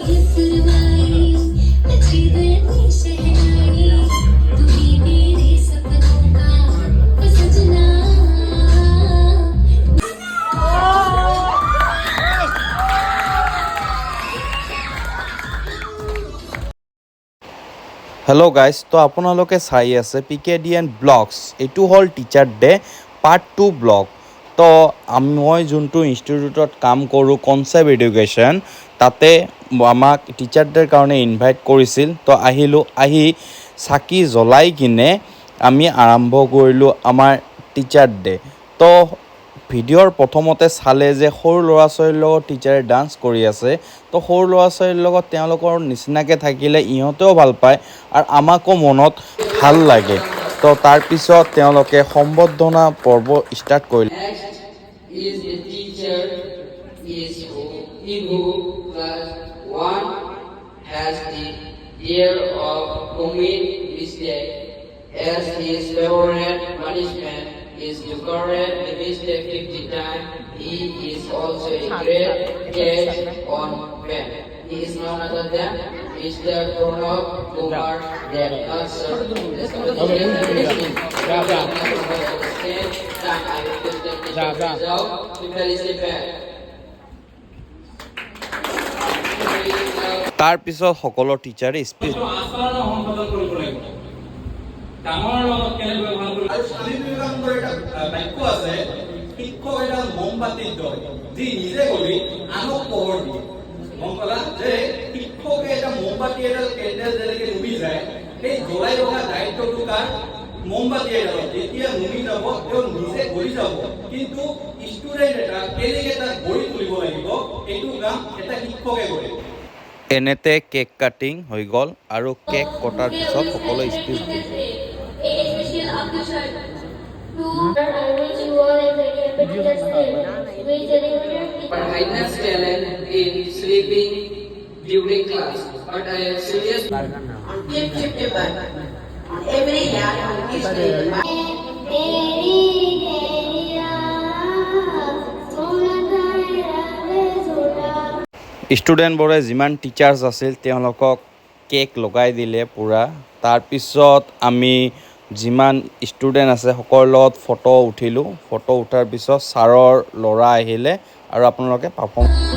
Hello guys, तो आपनालोके चाই আছে PKDN blogs. এইটো হল টিচার ডে পার্ট 2 ব্লগ। তো মই যোনটো ইনষ্টিটিউটত কাম কৰোঁ কনসেপ্ট এডুকেশ্যন, তাতে আমাক টিচাৰ ডেৰ কাৰণে ইনভাইট কৰিছিল। তো আহি চাকি জ্বলাই কিনে আমি আৰম্ভ কৰিলোঁ আমাৰ টিচাৰ ডে। তো ভিডিঅ'ৰ প্ৰথমতে চালে যে সৰু ল'ৰা ছোৱালীৰ লগত টিচাৰে ডান্স কৰি আছে। তো সৰু ল'ৰা ছোৱালীৰ লগত তেওঁলোকৰ নিচিনাকৈ থাকিলে ইহঁতেও ভাল পায় আৰু আমাকো মনত ভাল লাগে। তো তাৰপিছত তেওঁলোকে সম্বৰ্ধনা পৰ্ব ষ্টাৰ্ট কৰিলে। Is the teacher in who class 1 has the year of commit mistake as his favorite punishment is to correct the mistake 50 times. He is also a great catch on pen. He is none other than Mr. Pranab Kumar Sir. তাৰ পিছত সকলো টিচাৰে speech ডাঙৰ লগত কেনে ব্যৱহাৰ কৰিব আৰু স্বামী বিবেকানন্দৰ এটা বাক্য আছে, শিক্ষক এডাল মমবাতিৰ দৰে যি নিজে গলি আনক পোহৰ দিয়ে। গম পালা যে শিক্ষকে এটা মমবাতি এডাল কেণ্ডেল যেনেকৈ নুমি যায়, সেই জ্বলাই ৰখা দায়িত্বটো কাৰ? মমবাতি এডালত যেতিয়া নুমি যাব তেওঁ নিজে গলি যাব, কিন্তু ষ্টুডেণ্ট এটা কেনেকৈ তাক গঢ়ি তুলিব লাগিব এইটো কাম এটা শিক্ষকে কৰে। এনেতে কেক কাটিং হৈ গ'ল আৰু কেক কটাৰ পিছত সকলো স্পীচ দিলে। But I have talent in sleeping during class, but I am serious on Clip September. On every year on this day. ষ্টুডেণ্টবোৰে যিমান টিচাৰ্ছ আছিল তেওঁলোকক কেক লগাই দিলে পূৰা। তাৰপিছত আমি যিমান ষ্টুডেণ্ট আছে সকলোৰ লগত ফটো উঠিলোঁ। ফটো উঠাৰ পিছত ছাৰৰ ল'ৰা আহিলে আৰু আপোনালোকে পাৰফৰ্ম